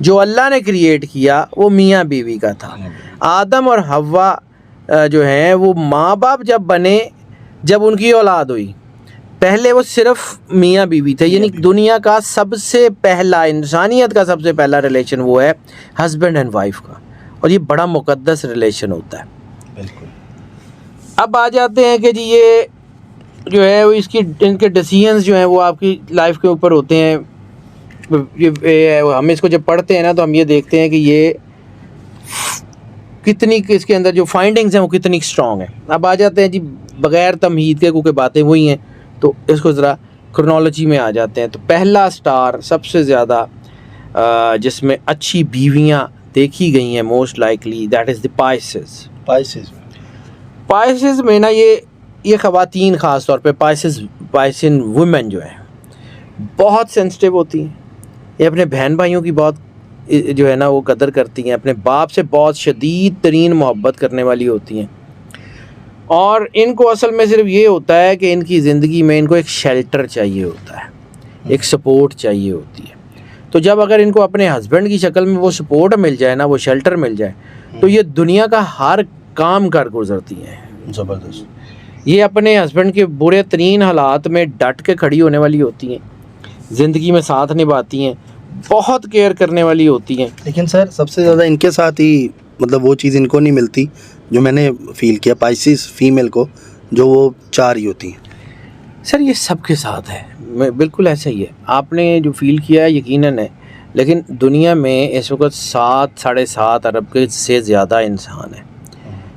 جو اللہ نے کریٹ کیا وہ میاں بیوی کا تھا. آدم اور حوا جو ہیں وہ ماں باپ جب بنے، جب ان کی اولاد ہوئی، پہلے وہ صرف میاں بیوی تھے. یعنی دنیا کا سب سے پہلا، انسانیت کا سب سے پہلا ریلیشن وہ ہے ہسبینڈ اینڈ وائف کا، اور یہ بڑا مقدس ریلیشن ہوتا ہے. بالکل. اب آ جاتے ہیں کہ جی یہ جو ہے وہ ان کے ڈیسیژنز جو ہیں وہ آپ کی لائف کے اوپر ہوتے ہیں. ہم اس کو جب پڑھتے ہیں نا تو ہم یہ دیکھتے ہیں کہ یہ کتنی، اس کے اندر جو فائنڈنگز ہیں وہ کتنی اسٹرانگ ہیں. اب آ جاتے ہیں جی بغیر تمہید کے، کیونکہ باتیں وہی ہیں تو اس کو ذرا کرنالوجی میں آ جاتے ہیں. تو پہلا سٹار سب سے زیادہ جس میں اچھی بیویاں دیکھی گئی ہیں موسٹ لائکلی، دیٹ از دی پائسز. پائسز میں نا یہ خواتین خاص طور پہ پائسن وومن جو ہیں بہت سینسٹیو ہوتی ہیں. یہ اپنے بہن بھائیوں کی بہت جو ہے نا وہ قدر کرتی ہیں، اپنے باپ سے بہت شدید ترین محبت کرنے والی ہوتی ہیں. اور ان کو اصل میں صرف یہ ہوتا ہے کہ ان کی زندگی میں ان کو ایک شیلٹر چاہیے ہوتا ہے، ایک سپورٹ چاہیے ہوتی ہے. تو جب اگر ان کو اپنے ہسبینڈ کی شکل میں وہ سپورٹ مل جائے نا، وہ شیلٹر مل جائے، تو یہ دنیا کا ہر کام کر گزرتی ہیں. زبردست. یہ اپنے ہسبینڈ کے برے ترین حالات میں ڈٹ کے کھڑی ہونے والی ہوتی ہیں، زندگی میں ساتھ نبھاتی ہیں، بہت کیئر کرنے والی ہوتی ہیں. لیکن سر سب سے زیادہ ان کے ساتھ ہی مطلب وہ چیز ان کو نہیں ملتی جو میں نے فیل کیا پائسیز فیمیل کو، جو وہ چاہ رہی ہوتی ہیں. سر یہ سب کے ساتھ ہے، بالکل ایسا ہی ہے. آپ نے جو فیل کیا ہے یقیناً ہے، لیکن دنیا میں اس وقت 7-7.5 ارب کے سے زیادہ انسان ہیں،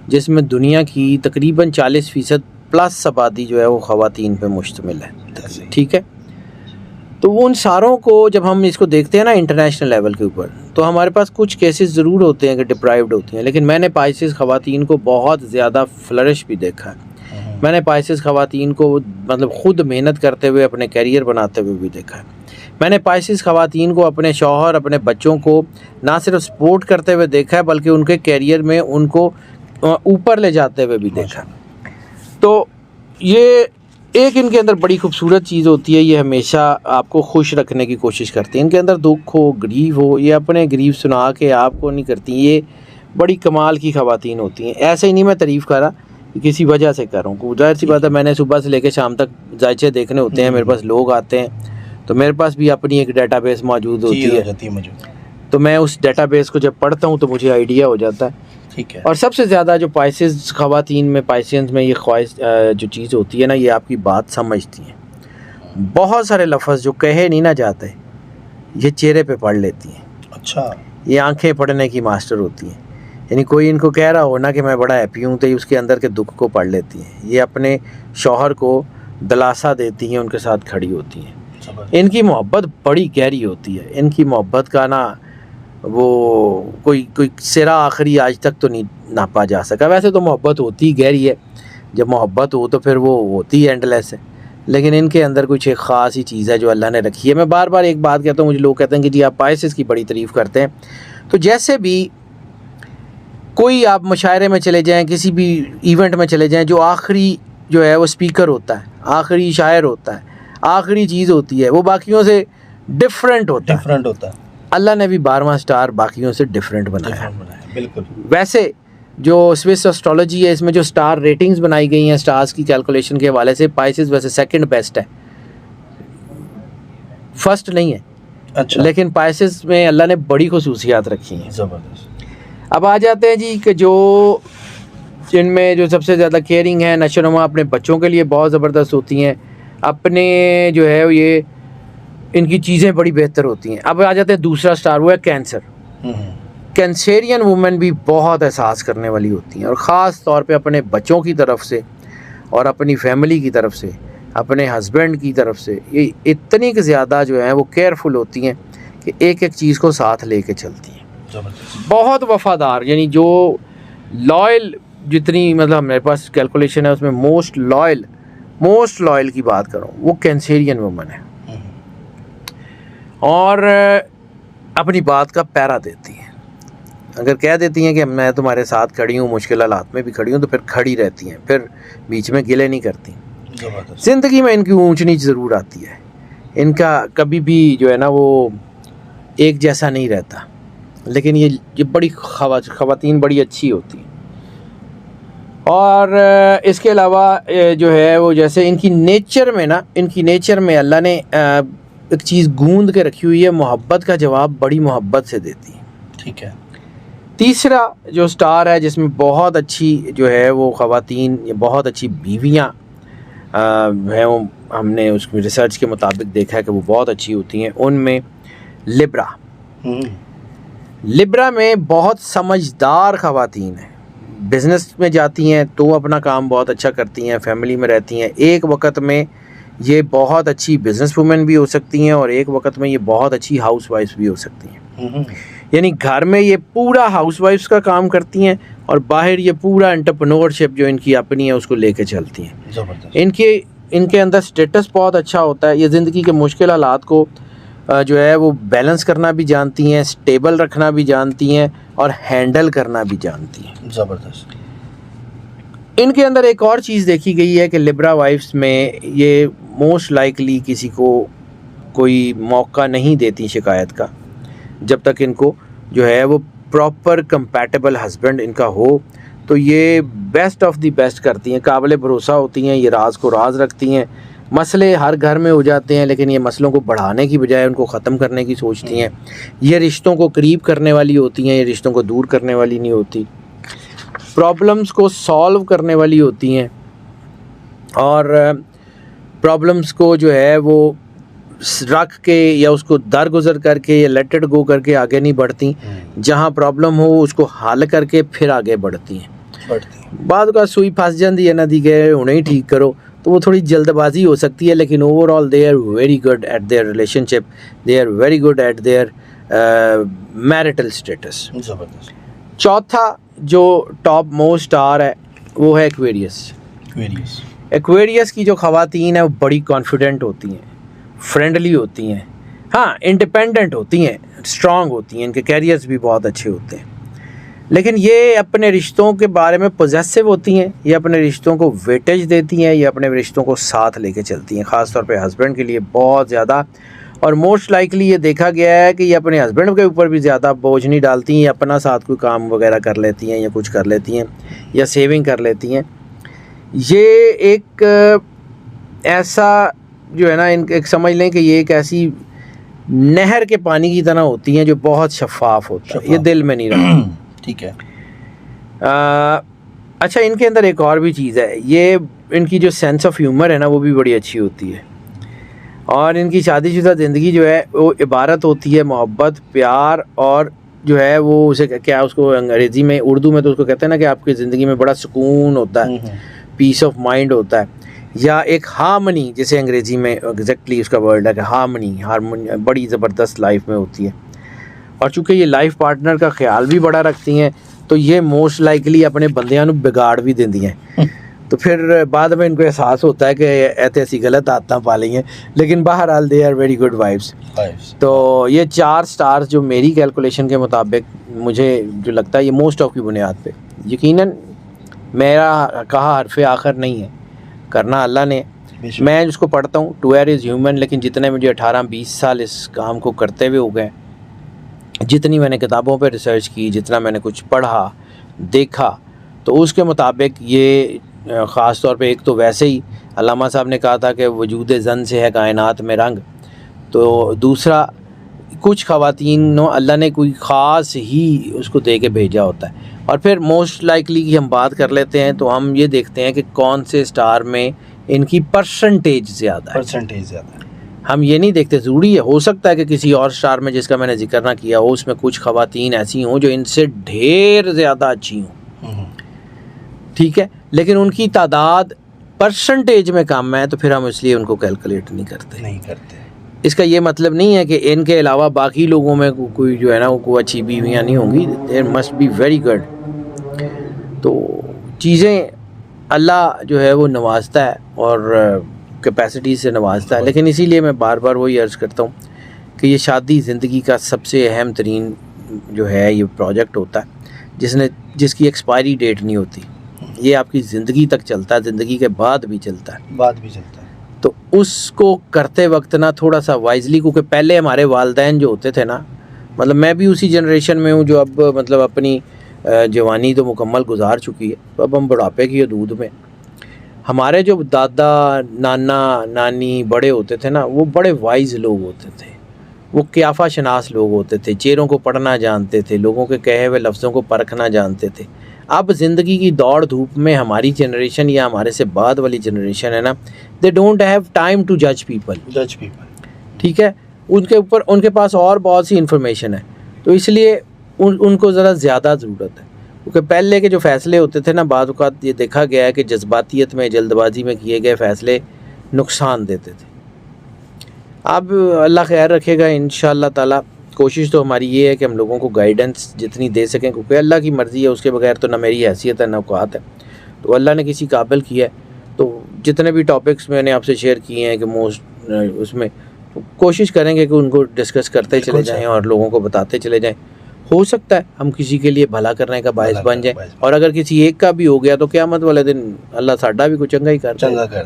جس میں دنیا کی تقریباً 40% پلس آبادی جو ہے وہ خواتین پہ مشتمل ہے. ٹھیک ہے، تو ان ساروں کو جب ہم اس کو دیکھتے ہیں نا انٹرنیشنل لیول کے اوپر، تو ہمارے پاس کچھ کیسز ضرور ہوتے ہیں کہ ڈپرائیوڈ ہوتی ہیں، لیکن میں نے پائسز خواتین کو بہت زیادہ فلرش بھی دیکھا ہے. میں نے پائسز خواتین کو مطلب خود محنت کرتے ہوئے اپنے کیریئر بناتے ہوئے بھی دیکھا ہے. میں نے پائسز خواتین کو اپنے شوہر، اپنے بچوں کو نہ صرف سپورٹ کرتے ہوئے دیکھا ہے بلکہ ان کے کیریئر میں ان کو اوپر لے جاتے ہوئے بھی دیکھا. تو یہ ایک ان کے اندر بڑی خوبصورت چیز ہوتی ہے، یہ ہمیشہ آپ کو خوش رکھنے کی کوشش کرتی ہیں. ان کے اندر دکھ ہو، گریف ہو، یہ اپنے گریف سنا کے آپ کو نہیں کرتی. یہ بڑی کمال کی خواتین ہوتی ہیں. ایسے ہی نہیں میں تعریف کر رہا، کسی وجہ سے کر رہا ہوں. ظاہر سی بات ہے، میں نے صبح سے لے کے شام تک ذائچے دیکھنے ہوتے ہیں، میرے پاس لوگ آتے ہیں، تو میرے پاس بھی اپنی ایک ڈیٹا بیس موجود ہوتی ہے. تو میں اس ڈیٹا بیس کو جب پڑھتا ہوں تو مجھے آئیڈیا ہو جاتا ہے. ٹھیک ہے. اور سب سے زیادہ جو پائسز خواتین میں، پائسینز میں یہ خواہش جو چیز ہوتی ہے نا، یہ آپ کی بات سمجھتی ہیں. بہت سارے لفظ جو کہے نہیں نہ جاتے، یہ چہرے پہ پڑھ لیتی ہیں. اچھا. یہ آنکھیں پڑھنے کی ماسٹر ہوتی ہیں. یعنی کوئی ان کو کہہ رہا ہو نا کہ میں بڑا ہیپی ہوں، تو یہ اس کے اندر کے دکھ کو پڑھ لیتی ہیں. یہ اپنے شوہر کو دلاسا دیتی ہیں، ان کے ساتھ کھڑی ہوتی ہیں. ان کی محبت بڑی گہری ہوتی ہے. ان کی محبت کا نا وہ کوئی سرا آخری آج تک تو نہیں ناپا جا سکا. ویسے تو محبت ہوتی گہری ہے، جب محبت ہو تو پھر وہ ہوتی اینڈ لیس ہے، لیکن ان کے اندر کچھ ایک خاص ہی چیز ہے جو اللہ نے رکھی ہے. میں بار بار ایک بات کہتا ہوں، مجھے لوگ کہتے ہیں کہ جی آپ پائسز کی بڑی تعریف کرتے ہیں. تو جیسے بھی کوئی آپ مشاعرے میں چلے جائیں، کسی بھی ایونٹ میں چلے جائیں، جو آخری جو ہے وہ اسپیکر ہوتا ہے، آخری شاعر ہوتا ہے، آخری چیز ہوتی ہے، وہ باقیوں سے ڈفرینٹ ہوتا ہے. اللہ نے بھی 12واں سٹار باقیوں سے ڈفرینٹ بنایا ہے. بالکل. ویسے جو سوئس اسٹرالوجی ہے، اس میں جو سٹار ریٹنگز بنائی گئی ہیں سٹارز کی کیلکولیشن کے حوالے سے، پائسز ویسے سیکنڈ بیسٹ ہے، فرسٹ نہیں ہے. اچھا. لیکن پائسز میں اللہ نے بڑی خصوصیات رکھی ہیں. زبردست. اب آ جاتے ہیں جی کہ جو جن میں جو سب سے زیادہ کیئرنگ ہے، نشو و نما اپنے بچوں کے لیے بہت زبردست ہوتی ہیں، اپنے جو ہے یہ ان کی چیزیں بڑی بہتر ہوتی ہیں. اب آ جاتے ہیں دوسرا سٹار، وہ ہے کینسر. کینسیرین وومن بھی بہت احساس کرنے والی ہوتی ہیں، اور خاص طور پہ اپنے بچوں کی طرف سے اور اپنی فیملی کی طرف سے، اپنے ہسبینڈ کی طرف سے، یہ اتنی کہ زیادہ جو ہیں وہ کیئرفل ہوتی ہیں کہ ایک ایک چیز کو ساتھ لے کے چلتی ہیں. بہت وفادار، یعنی جو لائل، جتنی مطلب میرے پاس کیلکولیشن ہے اس میں موسٹ لائل کی بات کروں وہ کینسیرین وومن ہے، اور اپنی بات کا پیرا دیتی ہیں. اگر کہہ دیتی ہیں کہ میں تمہارے ساتھ کھڑی ہوں، مشکل حالات میں بھی کھڑی ہوں، تو پھر کھڑی رہتی ہیں، پھر بیچ میں گلے نہیں کرتی. زندگی میں ان کی اونچ نیچ ضرور آتی ہے، ان کا کبھی بھی جو ہے نا وہ ایک جیسا نہیں رہتا، لیکن یہ بڑی خواتین بڑی اچھی ہوتی ہیں. اور اس کے علاوہ جو ہے وہ جیسے ان کی نیچر میں اللہ نے ایک چیز گوند کے رکھی ہوئی ہے، محبت کا جواب بڑی محبت سے دیتی ہیں. ٹھیک ہے. تیسرا جو سٹار ہے جس میں بہت اچھی جو ہے وہ خواتین یا بہت اچھی بیویاں ہیں، وہ ہم نے اس میں ریسرچ کے مطابق دیکھا ہے کہ وہ بہت اچھی ہوتی ہیں، ان میں لبرا میں بہت سمجھدار خواتین ہیں. بزنس میں جاتی ہیں تو اپنا کام بہت اچھا کرتی ہیں، فیملی میں رہتی ہیں. ایک وقت میں یہ بہت اچھی بزنس وومن بھی ہو سکتی ہیں اور ایک وقت میں یہ بہت اچھی ہاؤس وائف بھی ہو سکتی ہیں. یعنی گھر میں یہ پورا ہاؤس وائفس کا کام کرتی ہیں اور باہر یہ پورا انٹرپرینورشپ جو ان کی اپنی ہے اس کو لے کے چلتی ہیں. زبردست. ان کے اندر سٹیٹس بہت اچھا ہوتا ہے. یہ زندگی کے مشکل حالات کو جو ہے وہ بیلنس کرنا بھی جانتی ہیں، سٹیبل رکھنا بھی جانتی ہیں اور ہینڈل کرنا بھی جانتی ہیں. زبردست. ان کے اندر ایک اور چیز دیکھی گئی ہے کہ لبرا وائفس میں یہ موسٹ لائکلی کسی کو کوئی موقع نہیں دیتی شکایت کا، جب تک ان کو جو ہے وہ پراپر کمپیٹیبل ہسبینڈ ان کا ہو تو یہ بیسٹ آف دی بیسٹ کرتی ہیں، قابل بھروسہ ہوتی ہیں، یہ راز کو راز رکھتی ہیں. مسئلے ہر گھر میں ہو جاتے ہیں لیکن یہ مسئلوں کو بڑھانے کی بجائے ان کو ختم کرنے کی سوچتی ہیں. یہ رشتوں کو قریب کرنے والی ہوتی ہیں، یہ رشتوں کو دور کرنے والی نہیں ہوتی. پرابلمس کو سالو کرنے والی ہوتی ہیں اور پرابلمس کو جو ہے وہ رکھ کے یا اس کو درگزر کر کے یا لیٹ اٹ گو کر کے آگے نہیں بڑھتی. جہاں پرابلم ہو اس کو حل کر کے پھر آگے بڑھتی ہیں. بعد کا سوئی پھنس جاتی ہے نا دی گئے انہیں ہی ٹھیک کرو تو وہ تھوڑی جلد بازی ہو سکتی ہے، لیکن overall they are very good at their relationship, they are very good at their marital status. زبردست. چوتھا جو ٹاپ موسٹ اسٹار ہے وہ ہے ایکویریس کی جو خواتین ہیں وہ بڑی کانفیڈنٹ ہوتی ہیں، فرینڈلی ہوتی ہیں، ہاں انڈیپینڈنٹ ہوتی ہیں، اسٹرانگ ہوتی ہیں، ان کے کیریئرز بھی بہت اچھے ہوتے ہیں. لیکن یہ اپنے رشتوں کے بارے میں پوزیسو ہوتی ہیں، یہ اپنے رشتوں کو ویٹیج دیتی ہیں، یہ اپنے رشتوں کو ساتھ لے کے چلتی ہیں، خاص طور پہ ہسبینڈ کے لیے بہت زیادہ. اور موسٹ لائکلی یہ دیکھا گیا ہے کہ یہ اپنے ہسبینڈ کے اوپر بھی زیادہ بوجھ نہیں ڈالتی ہیں، یہ اپنا ساتھ کوئی کام وغیرہ کر لیتی ہیں یا کچھ کر لیتی ہیں یا سیونگ کر لیتی ہیں. یہ ایک ایسا جو ہے نا ایک سمجھ لیں کہ یہ ایک ایسی نہر کے پانی کی طرح ہوتی ہیں جو بہت شفاف ہوتا ہے، یہ دل میں نہیں رہتا. ٹھیک ہے. اچھا ان کے اندر ایک اور بھی چیز ہے، یہ ان کی جو سینس آف ہیومر ہے نا وہ بھی بڑی اچھی ہوتی ہے. اور ان کی شادی شدہ زندگی جو ہے وہ عبارت ہوتی ہے محبت، پیار اور جو ہے وہ اسے کیا اس کو انگریزی میں اردو میں تو اس کو کہتے ہیں نا کہ آپ کی زندگی میں بڑا سکون ہوتا ہے، پیس آف مائنڈ ہوتا ہے، یا ایک ہارمنی جیسے انگریزی میں ایگزیکٹلی اس کا ورڈ ہے کہ ہارمنی بڑی زبردست لائف میں ہوتی ہے. اور چونکہ یہ لائف پارٹنر کا خیال بھی بڑا رکھتی ہیں تو یہ موسٹ لائکلی اپنے بندیاں نو بگاڑ بھی دیندی ہیں. تو پھر بعد میں ان کو احساس ہوتا ہے کہ ایسی غلط عادتیں پا لی ہیں، لیکن بہرحال they are very good wives. تو یہ 4 سٹارز جو میری کیلکولیشن کے مطابق مجھے جو لگتا ہے یہ موسٹ آف کی بنیاد پہ، یقیناً میرا کہا حرف آخر نہیں ہے، کرنا اللہ نے. میں جس کو پڑھتا ہوں ٹو ایئر از ہیومن، لیکن جتنے مجھے 18-20 سال اس کام کو کرتے ہوئے ہو گئے، جتنی میں نے کتابوں پہ ریسرچ کی، جتنا میں نے کچھ پڑھا دیکھا، تو اس کے مطابق یہ خاص طور پہ ایک تو ویسے ہی علامہ صاحب نے کہا تھا کہ وجود زن سے ہے کائنات میں رنگ، تو دوسرا کچھ خواتین اللہ نے کوئی خاص ہی اس کو دے کے بھیجا ہوتا ہے. اور پھر موسٹ لائکلی کی ہم بات کر لیتے ہیں تو ہم یہ دیکھتے ہیں کہ کون سے سٹار میں ان کی پرسنٹیج زیادہ ہے. ہم یہ نہیں دیکھتے، ضروری ہے ہو سکتا ہے کہ کسی اور سٹار میں جس کا میں نے ذکر نہ کیا ہو اس میں کچھ خواتین ایسی ہوں جو ان سے ڈھیر زیادہ اچھی ہوں، ٹھیک ہے، لیکن ان کی تعداد پرسنٹیج میں کم ہے تو پھر ہم اس لیے ان کو کیلکولیٹ نہیں کرتے. اس کا یہ مطلب نہیں ہے کہ ان کے علاوہ باقی لوگوں میں کوئی جو ہے نا کوئی اچھی بیویاں نہیں ہوں گی، there must be very good. تو چیزیں اللہ جو ہے وہ نوازتا ہے اور کیپیسٹی سے نوازتا ہے، لیکن اسی لیے میں بار بار وہی عرض کرتا ہوں کہ یہ شادی زندگی کا سب سے اہم ترین جو ہے یہ پروجیکٹ ہوتا ہے جس کی ایکسپائری ڈیٹ نہیں ہوتی. یہ آپ کی زندگی تک چلتا ہے، زندگی کے بعد بھی چلتا ہے. تو اس کو کرتے وقت نا تھوڑا سا وائزلی، کیونکہ پہلے ہمارے والدین جو ہوتے تھے نا مطلب میں بھی اسی جنریشن میں ہوں جو اب مطلب اپنی جوانی تو مکمل گزار چکی ہے، تو اب ہم بڑھاپے کی حدود میں. ہمارے جو دادا نانا نانی بڑے ہوتے تھے نا، وہ بڑے وائز لوگ ہوتے تھے، وہ قیافہ شناس لوگ ہوتے تھے، چہروں کو پڑھنا جانتے تھے، لوگوں کے کہے ہوئے لفظوں کو پرکھنا جانتے تھے. اب زندگی کی دوڑ دھوپ میں ہماری جنریشن یا ہمارے سے بعد والی جنریشن ہے نا، they don't have time to جج پیپل. ٹھیک ہے، ان کے پاس اور بہت سی انفارمیشن ہے، تو اس لیے ان کو ذرا زیادہ ضرورت ہے. کیونکہ پہلے کے جو فیصلے ہوتے تھے نا، بعض اوقات یہ دیکھا گیا ہے کہ جذباتیت میں، جلد بازی میں کیے گئے فیصلے نقصان دیتے تھے. اب اللہ خیر رکھے گا انشاءاللہ تعالی. کوشش تو ہماری یہ ہے کہ ہم لوگوں کو گائیڈنس جتنی دے سکیں، کیونکہ اللہ کی مرضی ہے، اس کے بغیر تو نہ میری حیثیت ہے نہ اوقات ہے. تو اللہ نے کسی قابل کیا ہے، تو جتنے بھی ٹاپکس میں نے آپ سے شیئر کیے ہیں کہ اس میں کوشش کریں گے کہ ان کو ڈسکس کرتے چلے جائیں اور لوگوں کو بتاتے چلے جائیں. ہو سکتا ہے ہم کسی کے لیے بھلا کرنے کا باعث بن جائیں، اور اگر کسی ایک کا بھی ہو گیا تو قیامت والے دن اللہ ساڈا بھی کچھ چنگا ہی کر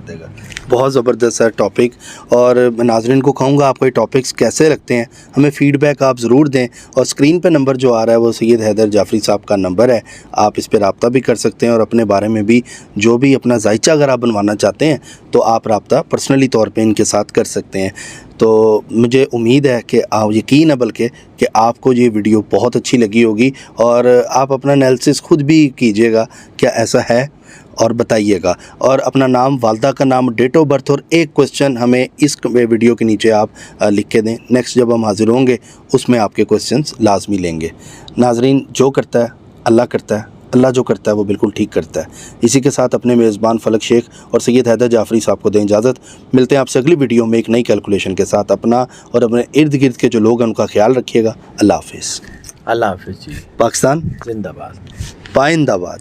دے گا. بہت زبردست ہے ٹاپک، اور میں ناظرین کو کہوں گا آپ کو یہ ٹاپکس کیسے لگتے ہیں، ہمیں فیڈ بیک آپ ضرور دیں. اور اسکرین پہ نمبر جو آ رہا ہے وہ سید حیدر جعفری صاحب کا نمبر ہے، آپ اس پہ رابطہ بھی کر سکتے ہیں، اور اپنے بارے میں بھی جو بھی اپنا ذائچہ اگر آپ بنوانا چاہتے ہیں تو آپ رابطہ پرسنلی طور پہ ان کے ساتھ کر سکتے ہیں. تو مجھے امید ہے کہ یقین ہے بلکہ کہ آپ کو یہ ویڈیو بہت اچھی لگی ہوگی، اور آپ اپنا انالیسس خود بھی کیجئے گا کیا ایسا ہے، اور بتائیے گا. اور اپنا نام، والدہ کا نام، ڈیٹ آف برتھ اور ایک کوسچن ہمیں اس ویڈیو کے نیچے آپ لکھ کے دیں. نیکسٹ جب ہم حاضر ہوں گے اس میں آپ کے کوسچنس لازمی لیں گے. ناظرین، جو کرتا ہے اللہ کرتا ہے، اللہ جو کرتا ہے وہ بالکل ٹھیک کرتا ہے. اسی کے ساتھ اپنے میزبان فلک شیخ اور سید حیدر جعفری صاحب کو دیں اجازت. ملتے ہیں آپ سے اگلی ویڈیو میں ایک نئی کیلکولیشن کے ساتھ. اپنا اور اپنے ارد گرد کے جو لوگ ہیں ان کا خیال رکھیے گا. اللہ حافظ. اللہ حافظ. جی، پاکستان زندہ باد. پائندہ باد.